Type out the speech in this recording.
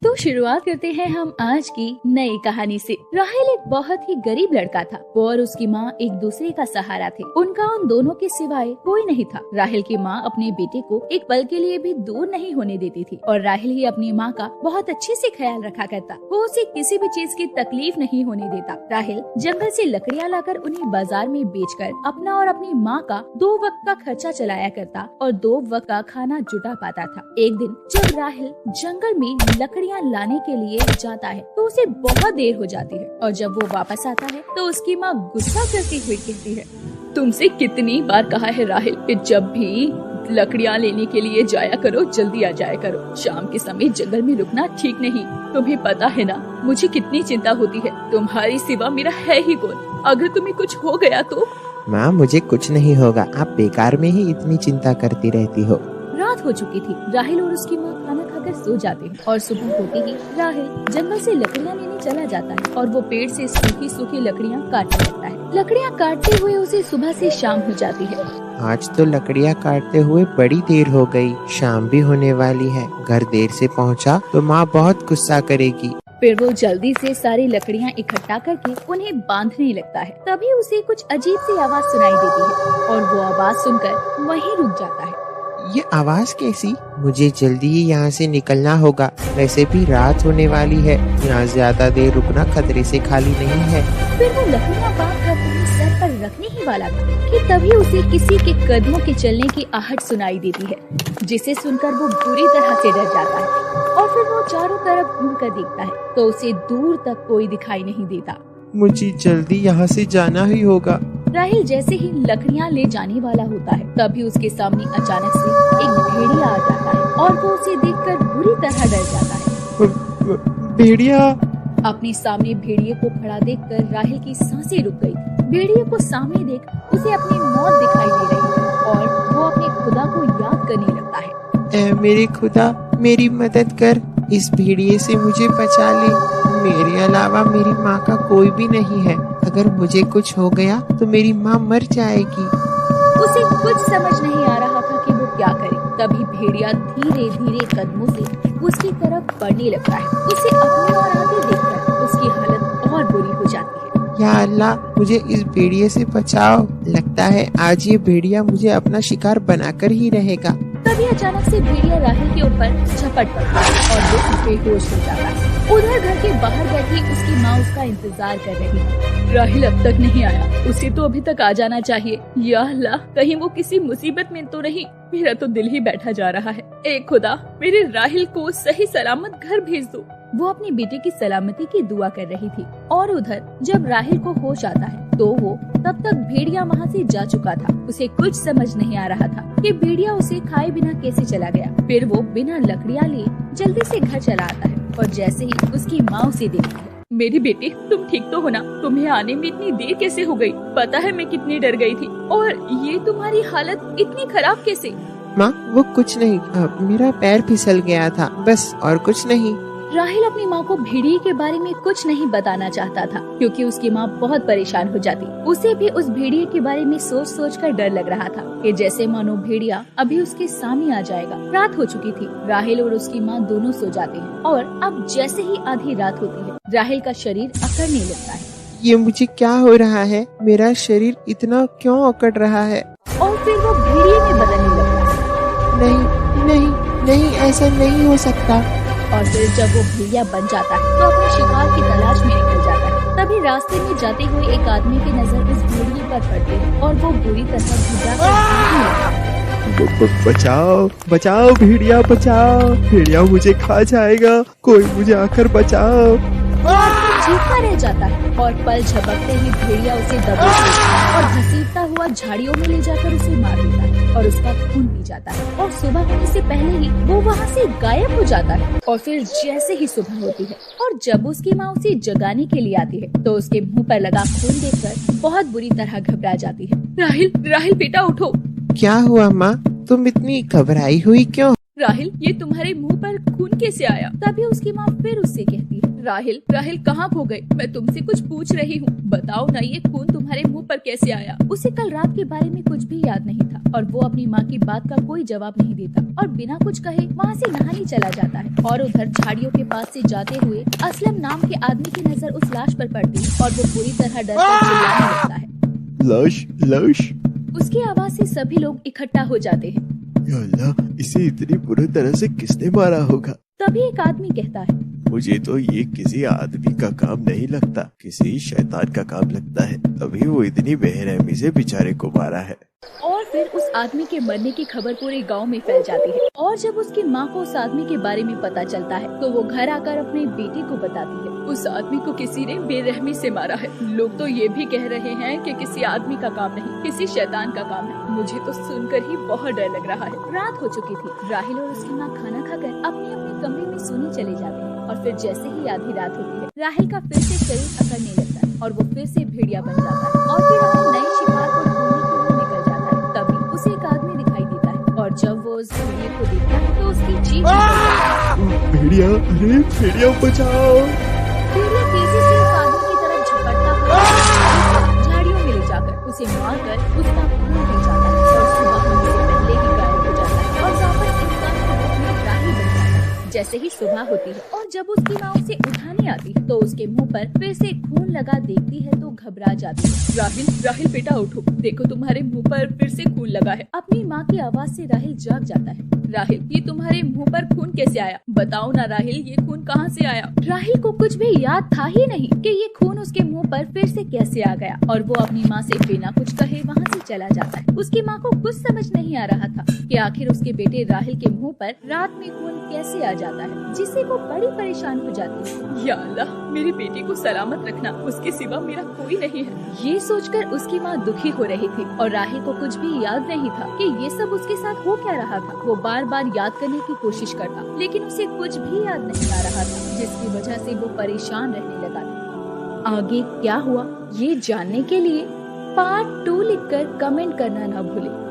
तो शुरुआत करते हैं हम आज की नई कहानी से। राहिल एक बहुत ही गरीब लड़का था। वो और उसकी माँ एक दूसरे का सहारा थे। उनका उन दोनों के सिवाय कोई नहीं था। राहिल की माँ अपने बेटे को एक पल के लिए भी दूर नहीं होने देती थी और राहिल ही अपनी माँ का बहुत अच्छे से ख्याल रखा करता। वो उसे किसी भी चीज की तकलीफ नहीं होने देता। राहिल जंगल से लकड़ियाँ लाकर उन्हें बाजार में बेचकर अपना और अपनी माँ का 2 वक्त का खर्चा चलाया करता और 2 वक्त का खाना जुटा पाता था। एक दिन जब राहिल जंगल में लकड़ियाँ लाने के लिए जाता है तो उसे बहुत देर हो जाती है और जब वो वापस आता है तो उसकी माँ गुस्सा करती हुई कहती है, तुमसे कितनी बार कहा है राहिल कि जब भी लकड़ियाँ लेने के लिए जाया करो जल्दी आ जाया करो। शाम के समय जंगल में रुकना ठीक नहीं। तुम्हें पता है ना मुझे कितनी चिंता होती है। तुम्हारी सिवा मेरा है ही कौन। अगर तुम्हें कुछ हो गया तो। माँ मुझे कुछ नहीं होगा, आप बेकार में ही इतनी चिंता करती रहती हो। रात हो चुकी थी। राहिल और उसकी माँ खाना खाकर सो जाते हैं और सुबह होते ही राहिल जंगल से लकड़ियाँ लेने चला जाता है और वो पेड़ से सूखी सूखी लकड़ियाँ काटने लगता है। लकड़ियाँ काटते हुए उसे सुबह से शाम हो जाती है। आज तो लकड़ियाँ काटते हुए बड़ी देर हो गई, शाम भी होने वाली है। घर देर से पहुँचा तो माँ बहुत गुस्सा करेगी। फिर वो जल्दी से सारी लकड़ियाँ इकट्ठा करके उन्हें बांधने लगता है। तभी उसे कुछ अजीब सी आवाज सुनाई देती है और वो आवाज सुनकर वहीं रुक जाता है। ये आवाज कैसी? मुझे जल्दी ही यहाँ से निकलना होगा। वैसे भी रात होने वाली है, यहाँ ज्यादा देर रुकना खतरे से खाली नहीं है। फिर वो लकड़ियाँ बांधकर अपने सर पर रखने ही वाला था कि तभी उसे किसी के कदमों के चलने की आहट सुनाई देती है, जिसे सुनकर वो बुरी तरह से डर जाता है और फिर वो चारों तरफ घूमकर देखता है तो उसे दूर तक कोई दिखाई नहीं देता। मुझे जल्दी यहाँ से जाना ही होगा। राहिल जैसे ही लकड़ियाँ ले जाने वाला होता है तभी उसके सामने अचानक से एक भेड़िया आ जाता है और वो उसे देखकर बुरी तरह डर जाता है। भेड़िया! अपने सामने भेड़िए को खड़ा देखकर राहिल की सांसें रुक गई। भेड़िए को सामने देख उसे अपनी मौत दिखाई दे रही है और वो अपने खुदा को याद करने लगता है। ऐ मेरे खुदा, मेरी मदद कर, इस भेड़िए से मुझे बचा ले। मेरे अलावा मेरी माँ का कोई भी नहीं है। अगर मुझे कुछ हो गया तो मेरी माँ मर जाएगी। उसे कुछ समझ नहीं आ रहा था कि वो क्या करे। तभी भेड़िया धीरे धीरे कदमों से उसकी तरफ बढ़ने लगता है। उसे अपनी ओर आते देखकर उसकी हालत और बुरी हो जाती है। या अल्लाह, मुझे इस भेड़िए से बचाओ। लगता है आज ये भेड़िया मुझे अपना शिकार बनाकर ही रहेगा। तभी अचानक से भेड़िया राहिल के ऊपर झपट पड़ता है और वो बेहोश हो जाता है। उधर घर के बाहर बैठी उसकी माँ उसका इंतजार कर रही है। राहिल अब तक नहीं आया, उसे तो अभी तक आ जाना चाहिए। या अल्लाह, कहीं वो किसी मुसीबत में तो नहीं। मेरा तो दिल ही बैठा जा रहा है। ए खुदा, मेरे राहिल को सही सलामत घर भेज दो। वो अपने बेटे की सलामती की दुआ कर रही थी और उधर जब राहिल को होश आता है तो वो तब तक भेड़िया वहाँ से जा चुका था। उसे कुछ समझ नहीं आ रहा था कि भेड़िया उसे खाए बिना कैसे चला गया। फिर वो बिना लकड़ियाँ लिए जल्दी से घर चला आता है और जैसे ही उसकी माँ उसे देखती है, मेरी बेटी तुम ठीक तो हो ना? तुम्हें आने में इतनी देर कैसे हो गई? पता है मैं कितनी डर गई थी। और ये तुम्हारी हालत इतनी खराब कैसे? माँ वो कुछ नहीं, मेरा पैर फिसल गया था, बस और कुछ नहीं। राहिल अपनी माँ को भेड़िए के बारे में कुछ नहीं बताना चाहता था क्योंकि उसकी माँ बहुत परेशान हो जाती। उसे भी उस भेड़िए के बारे में सोच सोच कर डर लग रहा था कि जैसे मानो भेड़िया अभी उसके सामने आ जाएगा। रात हो चुकी थी। राहिल और उसकी माँ दोनों सो जाते हैं और अब जैसे ही आधी रात होती है राहिल का शरीर अकड़ने लगता है। ये मुझे क्या हो रहा है? मेरा शरीर इतना क्यों अकड़ रहा है? और फिर वो भेड़िए में बदलने लगता है। नहीं नहीं नहीं, ऐसा नहीं हो सकता। और फिर जब वो भेड़िया बन जाता है तो अपने शिकार की तलाश में निकल जाता है। तभी रास्ते में जाते हुए एक आदमी की नजर उस भेड़िए पर पड़ती है और वो बुरी तरह बचाओ बचाओ भेड़िया, बचाओ, भेड़िया मुझे खा जाएगा, कोई मुझे आकर बचाओ। चीखता रह जाता है और पल झपकते ही भेड़िया उसे दबोच लेता है और घसीटता हुआ झाड़ियों में ले जाकर उसे मार देता है और उसका खून पी जाता है और सुबह होने से पहले ही वो वहाँ से गायब हो जाता है। और फिर जैसे ही सुबह होती है और जब उसकी माँ उसे जगाने के लिए आती है तो उसके मुँह पर लगा खून देखकर बहुत बुरी तरह घबरा जाती है। राहिल, राहिल बेटा उठो। क्या हुआ माँ? तुम इतनी घबराई हुई क्यों? राहिल, ये तुम्हारे मुंह पर खून कैसे आया? तभी उसकी माँ फिर उससे कहती है, राहिल राहिल कहाँ खो गई? मैं तुमसे कुछ पूछ रही हूँ, बताओ ना ये खून तुम्हारे मुंह पर कैसे आया? उसे कल रात के बारे में कुछ भी याद नहीं था और वो अपनी माँ की बात का कोई जवाब नहीं देता और बिना कुछ कहे वहाँ से नहाने चला जाता है। और उधर झाड़ियों के पास से जाते हुए असलम नाम के आदमी की नजर उस लाश पर पड़ती है और वो पूरी तरह डर कर चिल्लाने लगता है, लाश लाश। उसकी आवाज से सभी लोग इकट्ठा हो जाते हैं। या अल्लाह, इसे इतनी बुरी तरह से किसने मारा होगा? तभी एक आदमी कहता है, मुझे तो ये किसी आदमी का काम नहीं लगता, किसी शैतान का काम लगता है, तभी वो इतनी बेरहमी से बेचारे को मारा है। और फिर उस आदमी के मरने की खबर पूरे गांव में फैल जाती है और जब उसकी माँ को उस आदमी के बारे में पता चलता है तो वो घर आकर अपने बेटे को बताती है, उस आदमी को किसी ने बेरहमी से मारा है। लोग तो ये भी कह रहे हैं कि किसी आदमी का काम नहीं, किसी शैतान का काम है। मुझे तो सुनकर ही बहुत डर लग रहा है। रात हो चुकी थी। राहिल और उसकी माँ खाना खाकर अपने अपने कमरे में सोने चले जाते हैं और फिर जैसे ही आधी रात होती है, राहिल का फिर से शरीर अकड़ने लगता है और वो फिर से भेड़िया बन जाता है और फिर अपने नए शिकार को ढूंढने के लिए निकल जाता है। तभी उसे एक आदमी दिखाई देता है और जब वो उस भेड़िए को देखता है तो उसकी जीभ निकल जाती है। भेड़िया, अरे भेड़िया बचाओ। भेड़िया तेजी से उस आदमी की तरफ झपटता हुआ झाड़ियों में ले जाकर उसे मारकर उसका खून पी जाता है और सुबह होने से पहले ही गायब हो जाता है और वापस इंसान के रूप में राही बन जाता है। जैसे ही सुबह होती है और जब उसकी माँ उसे उठाने आती है तो उसके मुंह पर फिर से खून लगा देखती है तो घबरा जाती है। राहिल राहिल बेटा उठो, देखो तुम्हारे मुंह पर फिर से खून लगा है। अपनी माँ की आवाज से राहिल जाग जाता है। राहिल, ये तुम्हारे मुंह पर खून कैसे आया? बताओ ना राहिल, ये खून कहाँ से आया? राहिल को कुछ भी याद था ही नहीं कि ये खून उसके मुंह पर फिर से कैसे आ गया और वो अपनी माँ से बिना कुछ कहे वहाँ से चला जाता है। उसकी माँ को कुछ समझ नहीं आ रहा था कि आखिर उसके बेटे राहिल के मुंह पर रात में खून कैसे आ जाता है, जिससे वो बड़ी परेशान हो जाती है। या अल्लाह, मेरी बेटी को सलामत रखना, उसके सिवा मेरा कोई नहीं है। ये सोचकर उसकी माँ दुखी हो रही थी और राहिल को कुछ भी याद नहीं था कि ये सब उसके साथ हो क्या रहा था। वो बार बार याद करने की कोशिश करता लेकिन उसे कुछ भी याद नहीं आ रहा था, जिसकी वजह से वो परेशान रहने लगा था। आगे क्या हुआ ये जानने के लिए पार्ट 2 लिखकर कमेंट करना ना भूलें।